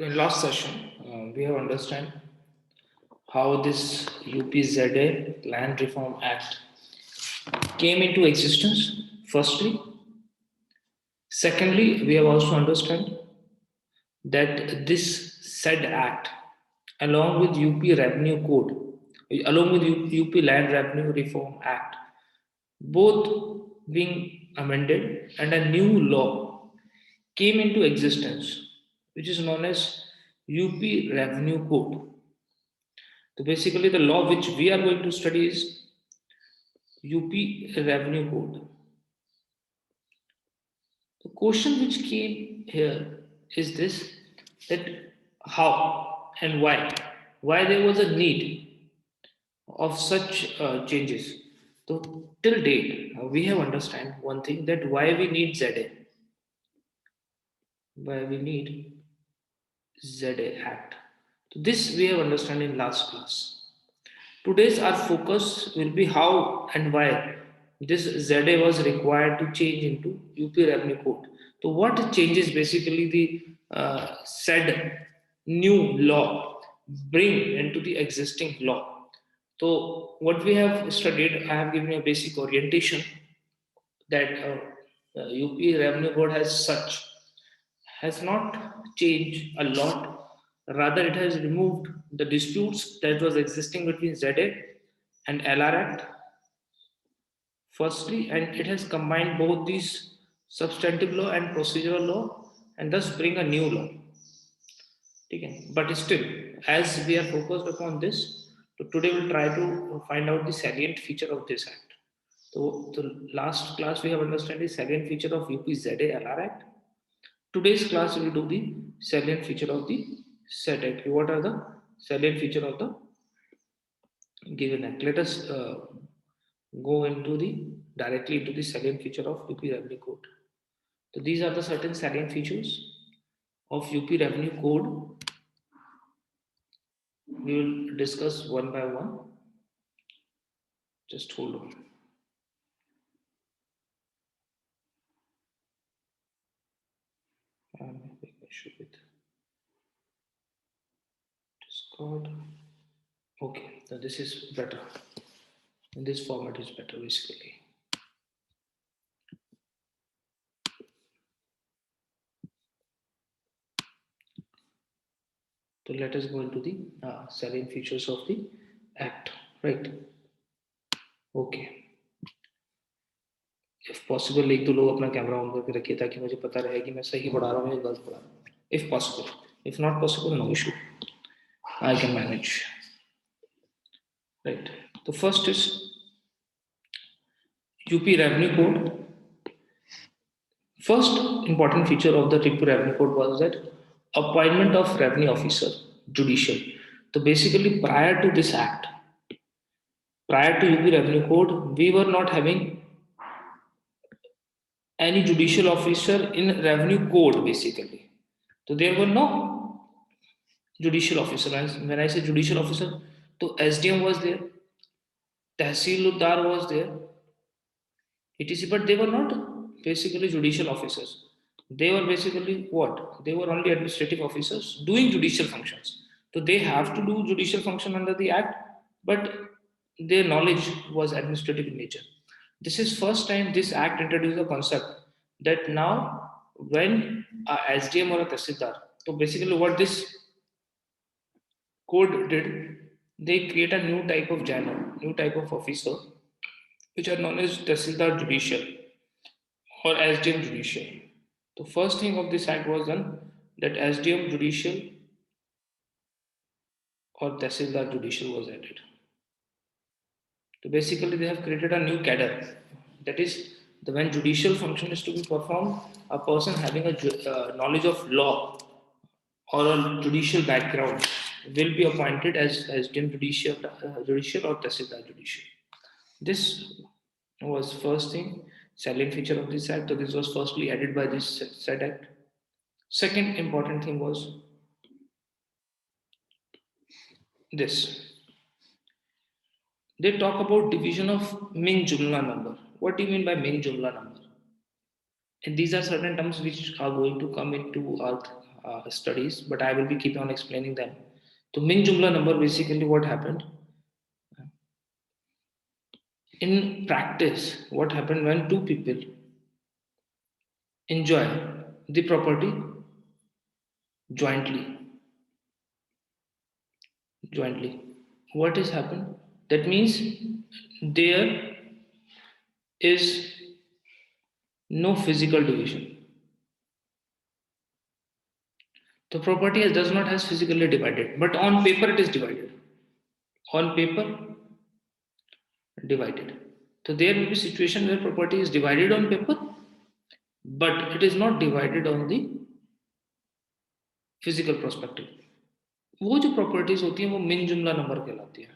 So in last session, we have understand how this UPZA Land Reform Act came into existence. Firstly, secondly, we have also understand that this said act, along with UP Revenue Code, along with UP Land Revenue Reform Act, both being amended and a new law came into existence, which is known as UP Revenue Code. So basically, the law which we are going to study is UP Revenue Code. The question which came here is this: that how and why there was a need of such changes. So till date, we have understand one thing, that why we need ZA, why we need ZA Act. So this we have understand in last class. Today's our focus will be how and why this ZA was required to change into UP Revenue Code. So what changes basically the said new law bring into the existing law. So what we have studied, I have given you a basic orientation that UP Revenue Board has such has not changed a lot. Rather, it has removed the disputes that was existing between ZA and LR Act. Firstly, and it has combined both these substantive law and procedural law, and thus bring a new law. Okay. But still, as we are focused upon this, so today we'll try to find out the salient feature of this act. So the last class we have understood the salient feature of UPZA LR Act. Today's class we will do the salient feature of the said act. What are the salient feature of the given act? Let us go into the directly into the salient feature of UP Revenue Code. So these are the certain salient features of UP Revenue Code. We will discuss one by one. Just hold on. I'm having issue with Discord. Okay, so this is better. In this format is better basically. So let us go into the salient features of the act, right? Okay. If possible, एक दो लोग अपना camera on करके रखिए ताकि मुझे पता रहे कि मैं सही पढ़ा रहा हूँ या गलत पढ़ा रहा हूँ. If possible, if not possible, no issue. I can manage. Right. The first is UP Revenue Code. First important feature of the UP Revenue Code was that appointment of revenue officer, judicial. So basically, prior to this act, prior to UP Revenue Code, we were not having any judicial officer in Revenue Code basically. So there were no judicial officer. When I say judicial officer, so SDM was there, Tehsildar was there, etc. But they were not basically judicial officers. They were basically what? They were only administrative officers doing judicial functions. So they have to do judicial function under the act, but their knowledge was administrative in nature. This is first time this act introduced a concept that now when a SDM or a Tahsildar, so basically what this code did, they create a new type of journal, new type of officer, which are known as Tahsildar Judicial or SDM Judicial. The first thing of this act was done that SDM Judicial or Tahsildar Judicial was added. So basically, they have created a new cadre. That is, the when judicial function is to be performed, a person having a knowledge of law or a judicial background will be appointed as SDM Judicial or Tahsildar Judicial. This was first thing, salient feature of this act. So this was firstly added by this said act. Second important thing was this. They talk about division of Ming Jumla number. What do you mean by Ming Jumla number? And these are certain terms which are going to come into our studies, but I will be keep on explaining them. So min jumla number, basically what happened in practice, what happened when two people enjoy the property jointly. Jointly, what has happened? That means there is no physical division. The property does not has physically divided, but on paper it is divided. On paper, divided. So there will be situation where property is divided on paper, but it is not divided on the physical prospective. वो जो properties होती हैं वो मिन जुमला number कहलाती है.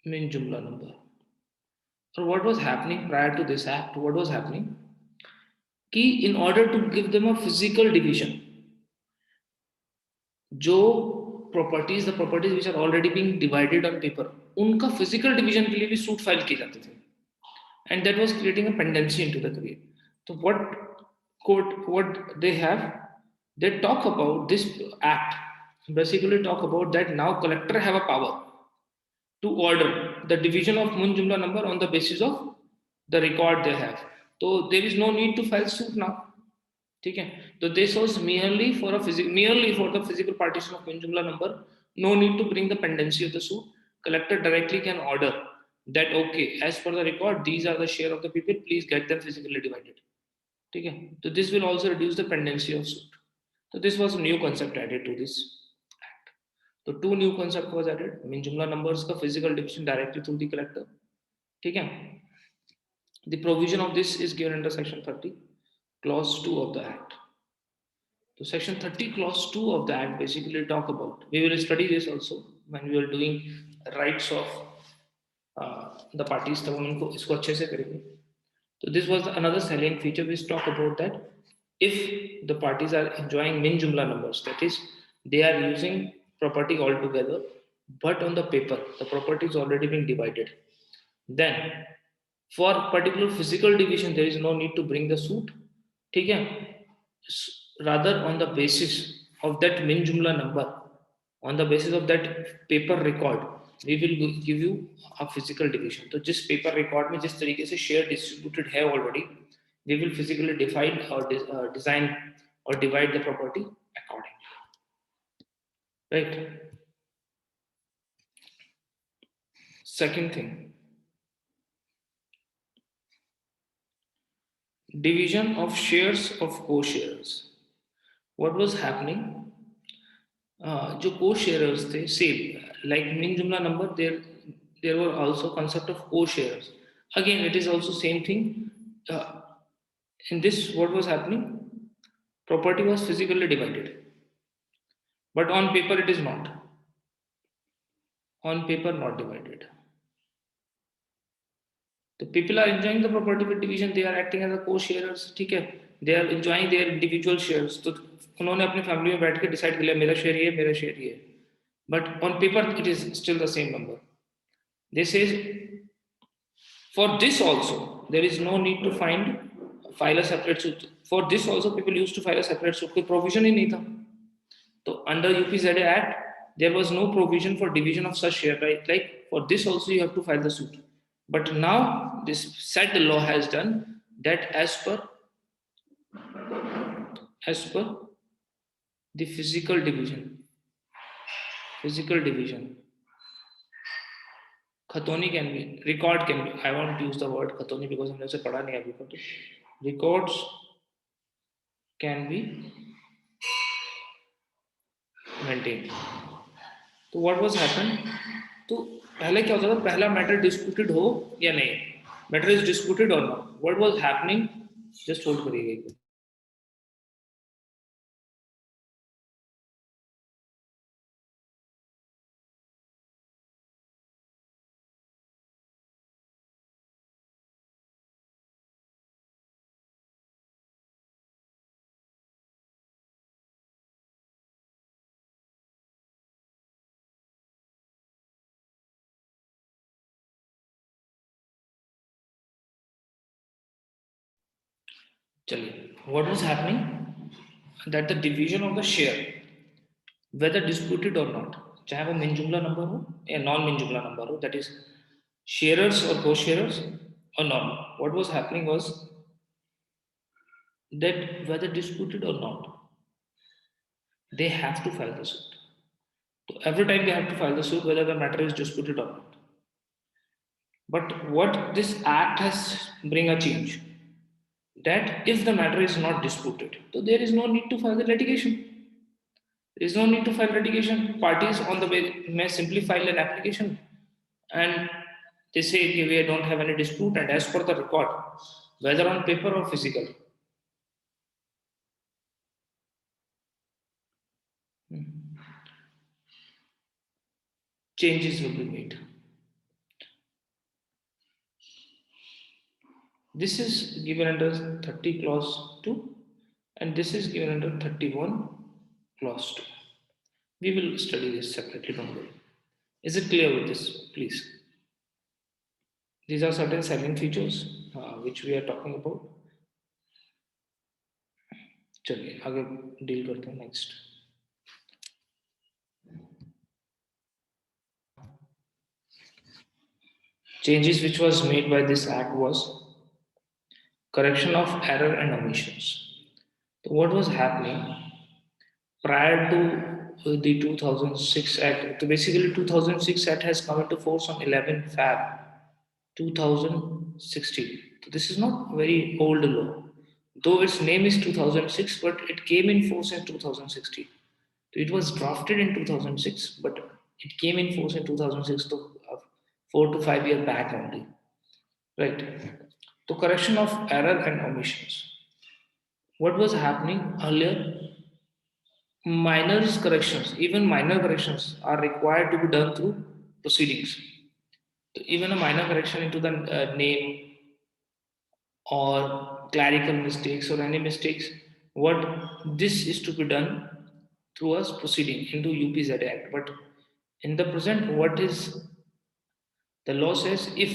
मिन जुमला नंबर. और what was happening prior to this act, what was happening कि in order to give them a physical division, जो properties the properties which are already being divided on paper, उनका फिजिकल डिवीजन के लिए भी suit file किए जाते थे. And that was creating a pendency into the create. So what they have, they talk about this act, basically talk about that now collector have a power to order the division of mun jumla number on the basis of the record they have. So there is no need to file suit now. ठीक है. तो this was merely for the physical partition of min jumla number. No need to bring the pendency of the suit. Collector directly can order that okay, as per the record, these are the share of the people. Please get them physically divided. ठीक है. So this will also reduce the pendency of suit. So this was a new concept added to this act. So two new concept was added. Min jumla numbers का physical division directly through the collector. ठीक है. The provision of this is given under section 30, clause 2 of the act. So section 30 clause 2 of the act basically talk about, we will study this also when we are doing rights of the parties, तो हम इनको इसको अच्छे से करेंगे. So this was another salient feature which talk about that if the parties are enjoying min jumla numbers, that is they are using property altogether, but on the paper the property is already being divided, then for particular physical division there is no need to bring the suit. ठीक है. Rather on the basis of that min jumla number, on the basis of that paper record, we will give you a physical division. तो जिस paper record में जिस तरीके से share distributed है already, we will physically define or design or divide the property accordingly. Right. Second thing, division of shares of co-sharers. What was happening? जो co-sharers थे, same like min jumla number, there were also concept of co-sharers. Again, it is also same thing. In this, what was happening? Property was physically divided, but on paper it is not. On paper, not divided. The people are enjoying the property with division. They are acting as a co-sharers. ठीक है. They are enjoying their individual shares. तो उन्होंने अपनी family में बैठ के decide कर लिया मेरा शेयर ये, मेरा शेयर ये. But on paper it is still the same number. They say for this also there is no need to file a separate suit. For this also people used to file a separate suit. कोई provision ही नहीं था. तो under UPZA Act there was no provision for division of such share, right? Like for this also you have to file the suit. But now this said law has done that as per the physical division, खतौनी can be, record can be, I won't use the word खतौनी because हमने उसे पढ़ा नहीं अभी तक. Records can be maintained. तो what was happened? तो पहले क्या होता था, पहला मैटर डिस्प्यूटेड हो या नहीं, मैटर इज डिस्प्यूटेड और not. What was happening, just hold करिएगा एक मिनट. चलिए, what was happening, that the division of the share, whether disputed or not, चाहे वो min jumla number हो या non min jumla number हो, that is sharers or co-sharers or not, what was happening was that whether disputed or not, they have to file the suit. So every time they have to file the suit whether the matter is disputed or not. But what this act has bring a change, that if the matter is not disputed, so there is no need to file the litigation. There is no need to file litigation. Parties on the way may simply file an application and they say okay, we don't have any dispute, and as per the record, whether on paper or physical, changes will be made. This is given under 30 clause 2 and this is given under 31 clause 2. We will study this separately, don't worry. Is it clear with this, please? These are certain silent features which we are talking about. चलिए आगे deal करते हैं next. Changes which was made by this act was correction of error and omissions. So what was happening prior to the 2006 Act? So basically 2006 Act has come into force on 11 Feb 2016. So this is not very old law. Though its name is 2006, but it came in force in 2016. So it was drafted in 2006, but it came in force in 2006, so 4 to 5 years back only. Right. So correction of error and omissions. What was happening earlier? Minor corrections, even minor corrections, are required to be done through proceedings. So even a minor correction into the name or clerical mistakes or any mistakes, what this is to be done through a proceeding into UPZ Act. But in the present, what is the law says, if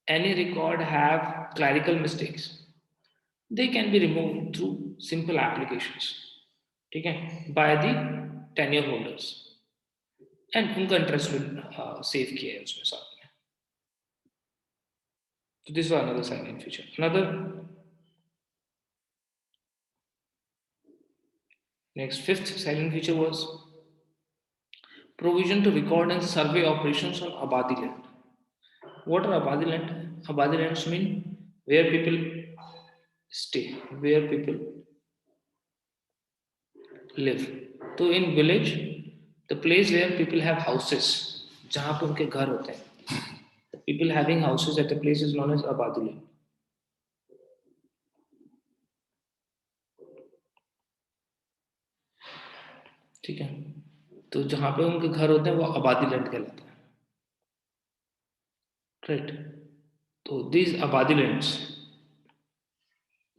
any record have clerical mistakes, they can be removed through simple applications, okay, by the tenure holders, and उनका interest will save किया है उसमें साथ में. So this was another silent feature. Another next fifth silent feature was provision to record and survey operations on Abadi land. What are Abadi land? Abadi lands mean where people stay, where people live. So in village, the place where people have houses, जहाँ पे उनके घर होते हैं, the people having houses at the place is known as Abadi land. ठीक है, तो जहाँ पे उनके घर होते हैं वो आबादी लैंड कहलाता है. राइट. तो these आबादी lands,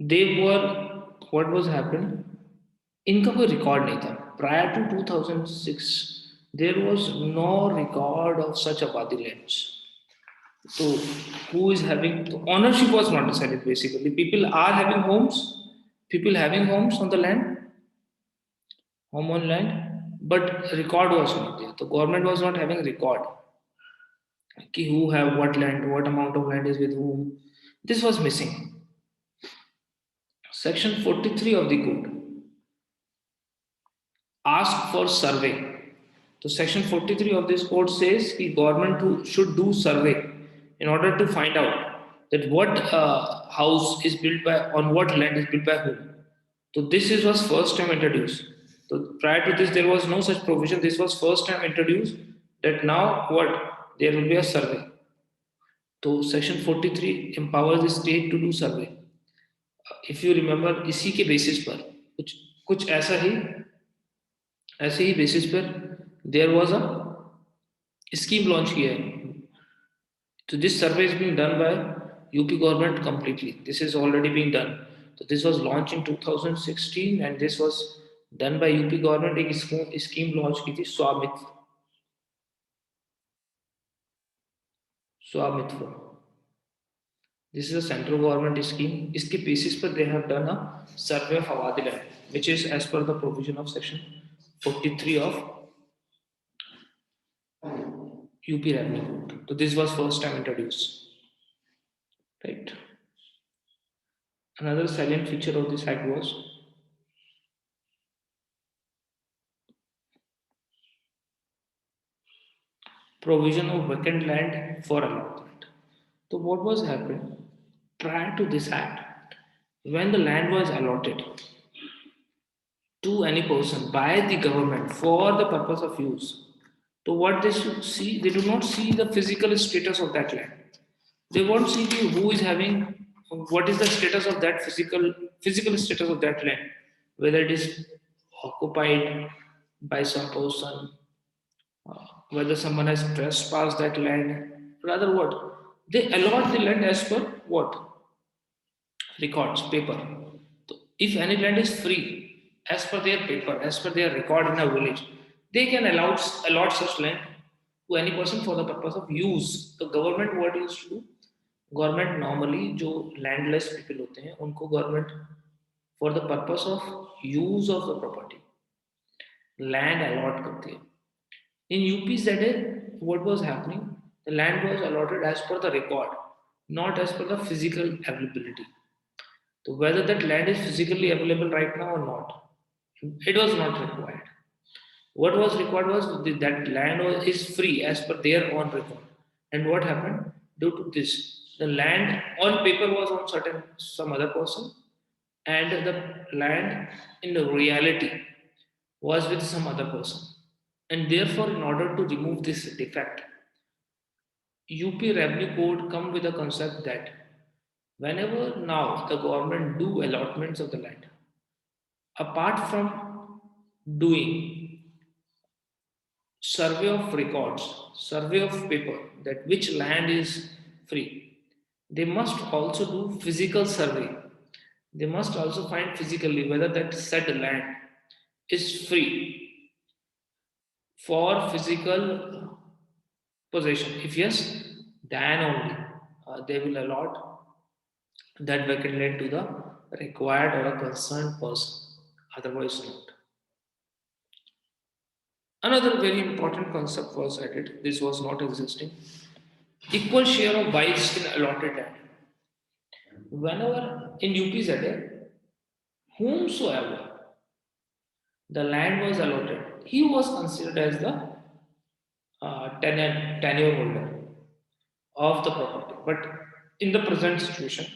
they were, what was happened, इनका कोई रिकॉर्ड नहीं था. Prior to 2006 there was no record of such आबादी lands. So who is having, ownership was not decided. Basically people are having homes, people having homes on the land, home on land, but record was not there. The government was not having record ki who have what land, what amount of land is with whom. This was missing. Section 43 of the code ask for survey. So section 43 of this code says ki government should do survey in order to find out that what house is built by, on what land is built by whom. So this was first time introduced. So prior to this there was no such provision. This was first time introduced, that now what, there will be a survey. तो section 43 empowers the state to do survey. If you remember, इसी के basis पर कुछ कुछ ऐसे ही basis पर there was a scheme launch किया है. So this survey is being done by UP government completely. This is already being done. So this was launched in 2016 and this was done by UP government. एक scheme launch की थी स्वामित्व. This is a central government scheme. इसके basis पर they have done a survey of Awadi land, which is as per the provision of section 43 of UP Revenue Code. So this was first time introduced, right? Another salient feature of this act was provision of vacant land for allotment. So what was happening prior to this act? When the land was allotted to any person by the government for the purpose of use, so what they should see, they do not see the physical status of that land. They won't see who is having, what is the status of that physical status of that land, whether it is occupied by some person, whether someone has trespassed that land. Rather, what they allot the land as per what records paper. So if any land is free as per their paper, as per their record in a village, they can allot such land to any person for the purpose of use. The government what used to do? Government normally जो landless people होते हैं उनको government for the purpose of use of the property land allot करती है. In UPZA, what was happening? The land was allotted as per the record, not as per the physical availability. So whether that land is physically available right now or not, it was not required. What was required was that land is free as per their own record. And what happened due to this? The land on paper was on certain some other person, and the land in the reality was with some other person. And therefore, in order to remove this defect, UP Revenue Code come with a concept that whenever now the government do allotments of the land, apart from doing survey of records, survey of paper, that which land is free, they must also do physical survey. They must also find physically whether that said land is free for physical possession. If yes, then only they will allot that vacant land to the required or a concerned person. Otherwise, not. Another very important concept was added. This was not existing. Equal share of wives in allotted land. Whenever in UPZA, whomsoever the land was allotted, he was considered as the tenure holder of the property. But in the present situation,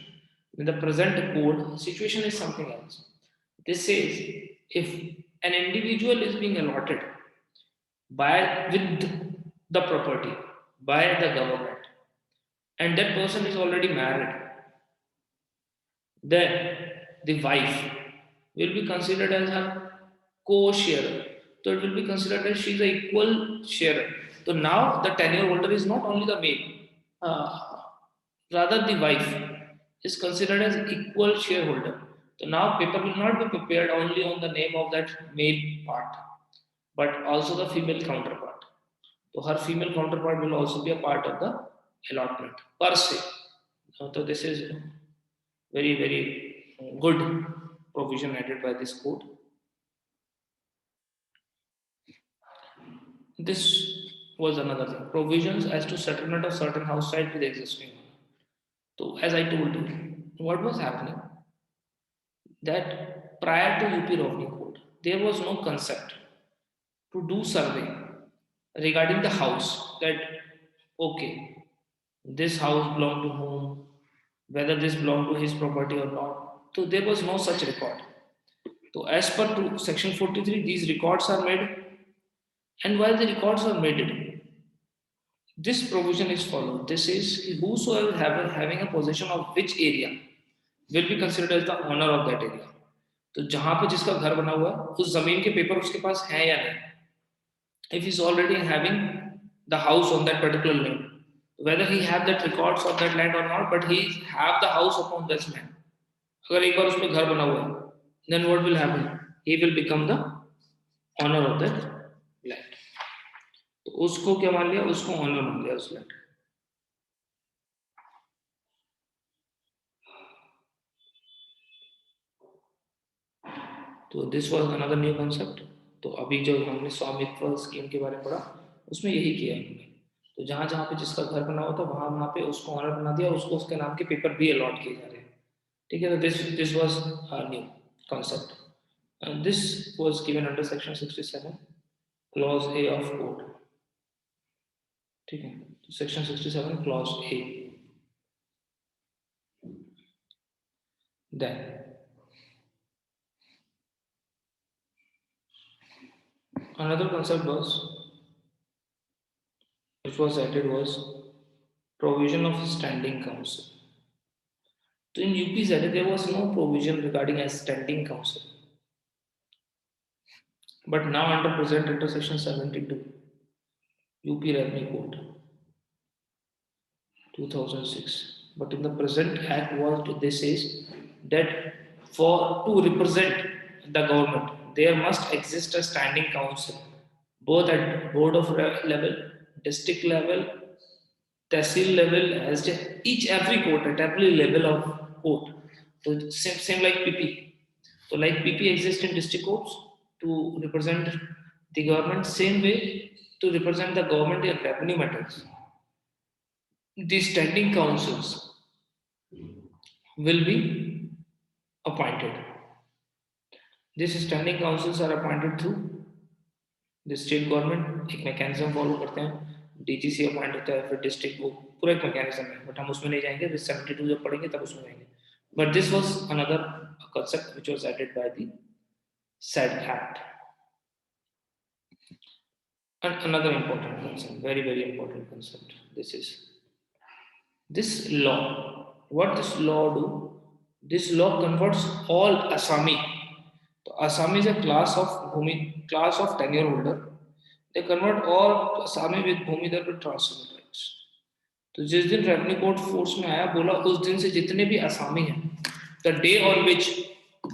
in the present code, situation is something else. This says if an individual is being allotted by with the property by the government, and that person is already married, then the wife will be considered as a co-sharer. So it will be considered as she is an equal sharer. So now the tenure holder is not only the male, uh, rather the wife is considered as equal shareholder. So now paper will not be prepared only on the name of that male part, but also the female counterpart. So her female counterpart will also be a part of the allotment per se. So this is very good provision added by this code. This was another thing. Provisions as to settlement of certain house site with existing. So as I told you, what was happening that prior to UP Revenue Code, there was no concept to do survey regarding the house that okay, this house belonged to whom, whether this belonged to his property or not. So there was no such record. So as per to section 43, these records are made, and while the records are made, this provision is followed. This is whosoever having a possession of which area will be considered as the owner of that area. तो जहां पे जिसका घर बना हुआ है उस जमीन के पेपर उसके पास है या नहीं. If he's already having the house on that particular land, whether he have that records of that land or not, but he have the house upon that land. अगर एक बार उस पे घर बना हुआ है, then what will happen? He will become the owner of that land. तो उसको क्या मान लिया? उसको ऑनर मान लिया उस लैंड. तो this was another new concept. तो अभी जो हमने स्वामित्व स्कीम के बारे में पढ़ा उसमें यही किया उन्होंने। तो जहाँ जहाँ पे जिसका घर बना हुआ था वहाँ वहाँ पे उसको ऑनर बना दिया, उसको उसके नाम के पेपर भी अलॉट किए जा रहे हैं। ठीक है, तो this was new concept. And this was given under section 67 clause A of code. ठीक है, तो section 67 clause A. Then another concept was which was added was provision of standing council. So in UPZ there was no provision regarding a standing council, but now under present under section 72 UP Revenue Code 2006. But in the present act, what this is that for to represent the government, there must exist a standing council, both at board of level, district level, tehsil level, as each every court at every level of court. So same like PP. So like PP exists in district courts to represent the government, same way to represent the government in revenue matters. These standing councils will be appointed. These standing councils are appointed through the state government. एक mechanism follow करते हैं, DGC appoint होता है, फिर district, वो पूरा एक mechanism है, बट हम उसमें नहीं जाएंगे, 72 जब पढ़ेंगे तब उसमें जाएंगे. But this was another concept which was added by the said act. And another important concept, very very important concept, this is this law. What this law do? This law converts all Assami. So Assami is a class of tenure holder. They convert all Assami with Bhumidhar with transferable rights. तो जिस दिन revenue code force में आया, बोला उस दिन से जितने भी असामी हैं, the day on which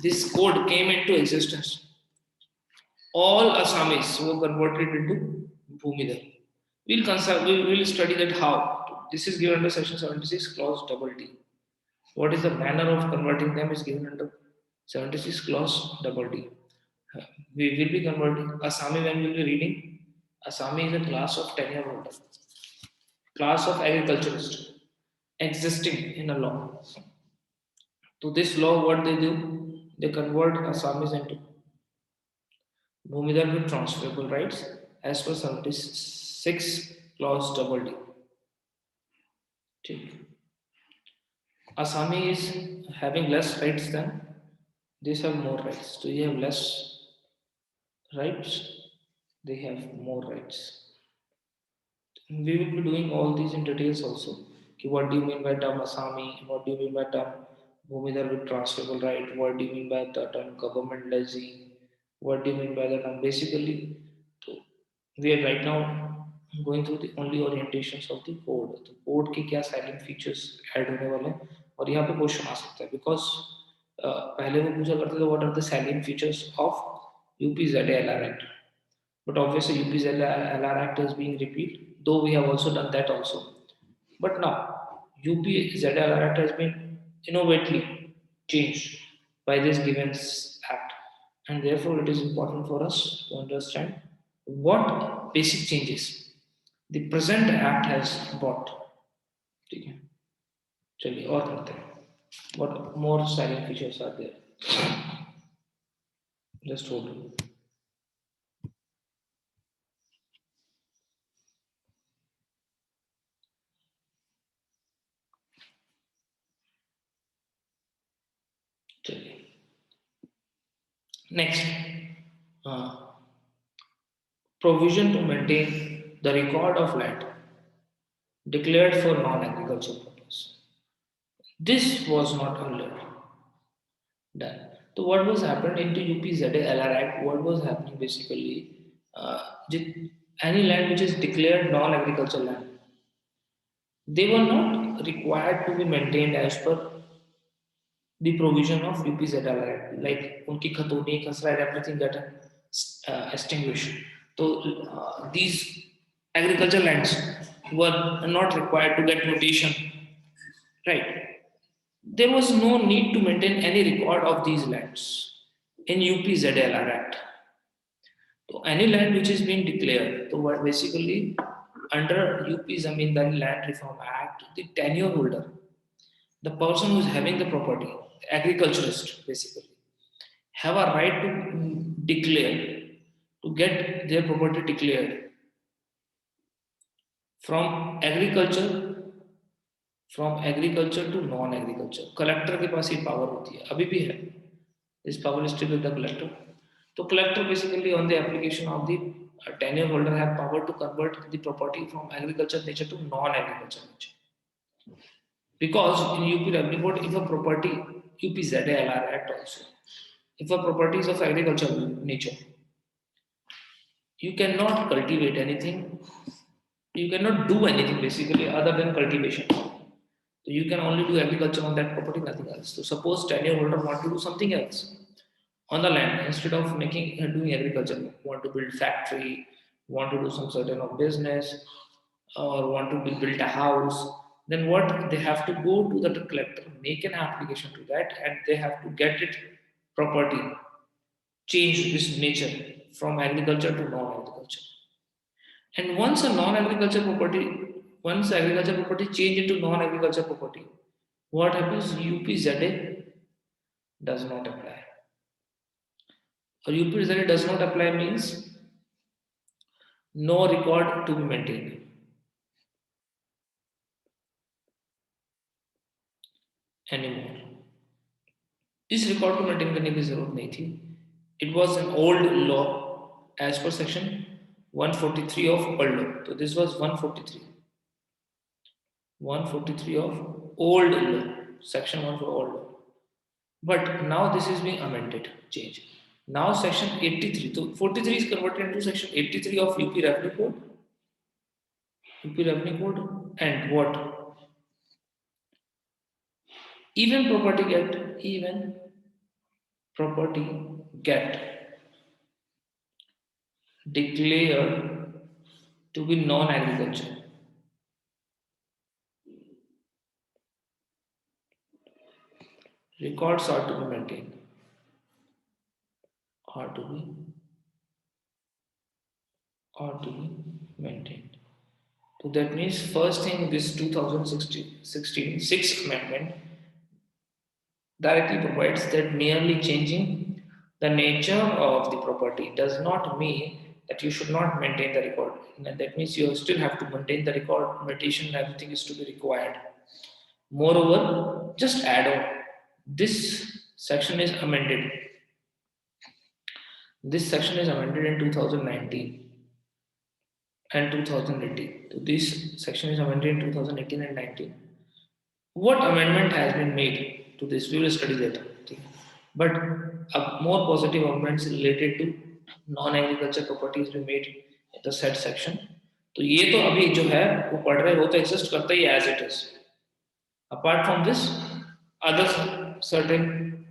this code came into existence, all Assamese were converted into Bhumidhar. We'll study that how. This is given under section 76 clause double D. What is the manner of converting them is given under 76 clause double D. We will be converting Assami when we will be reading. Assami is a class of tenure holder, class of agriculturist existing in a law. To this law, what they do, they convert Assamese into Bhumidhar with transferable rights as per 76 clause double D. ठीक. Assami is having less rights than these have more rights. So you have less rights, they have more rights. We will be doing all these in details also. What do you mean by term Assami? What do you mean by term Bhumidhar with transferable right? What do you mean by the term government lessee? What do you mean by the term? Basically, so we are right now going through the only orientations of the code. तो code के क्या silent features add होने वाले हैं, और यहाँ पे question आ सकता है, because पहले वो पूछा करते थे what are the salient features of UPZLR Act, but obviously UPZLR Act is being repeated, though we have also done that also. But now UPZLR Act has been innovatively changed by this given act, and therefore it is important for us to understand what basic changes the present act has brought. ठीक है, चलिए और करते हैं. What more silent features are there? Just hold on. चलिए next, provision to maintain the record of land declared for non-agricultural purpose. This was not earlier done. So what was happened into UPZLR Act? What was happening basically? Any land which is declared non-agricultural land, they were not required to be maintained as per the provision of UPZLR Act. Like unki khatoni, khasra, everything got extinguished. So these agricultural lands were not required to get notation, right? There was no need to maintain any record of these lands. in UP ZLR Act. So any land which is being declared, so what basically under UP Zamindari Land Reform Act, the tenure holder, the person who is having the property, the agriculturist basically, have a right to declare, to get their property declared from agriculture, from agriculture to non agriculture. Collector के पास ये power होती है, अभी भी है. इस power still with the collector. तो collector basically on the application of the tenure holder have power to convert the property from agriculture nature to non-agriculture nature. Because in UP Revenue Code, if a property, UP ZLR Act also, if a property is of agricultural nature, you cannot cultivate anything, you cannot do anything basically other than cultivation. So you can only do agriculture on that property, nothing else. So suppose tenure holder want to do something else on the land instead of doing agriculture, want to build factory, want to do some certain of business, or want to build a house. Then what they have to go to the collector, make an application to that, and they have to get it property, change this nature from agriculture to non-agriculture. And once a non-agriculture property, once agriculture property change into non-agriculture property, what happens? UPZA does not apply. Or UPZA does not apply means no record to be maintained. Anymore. इस record को maintain करने की जरूरत नहीं थी. It was an old law as per section 143 of old law. So this was 143. 143 of old law, section 1 for old law. But now this is being amended, changed. Now section 83. So 43 is converted into section 83 of UP Revenue Code. UP Revenue Code, and what? Even property get declared to be non-agriculture. Records are to be maintained. Are to be maintained. So that means first thing, this 2016 Sixth Amendment directly provides that merely changing the nature of the property does not mean that you should not maintain the record. And that means you still have to maintain the record, meditation, and everything is to be required. Moreover, just add on, this section is amended. This section is amended in 2019 and 2018. So this section is amended in 2018 and 19. What amendment has been made to this? We will study later. But a more positive amendments related to non-agriculture properties be made in the said section. तो ये तो अभी जो है वो पढ़ रहे हो तो exist करता ही as it is. Apart from this, other certain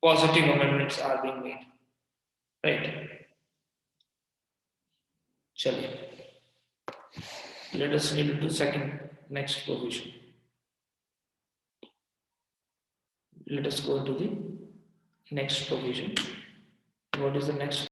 positive amendments are being made. Right? चलिए. Let us read to next provision. Let us go to the next provision. What is the next?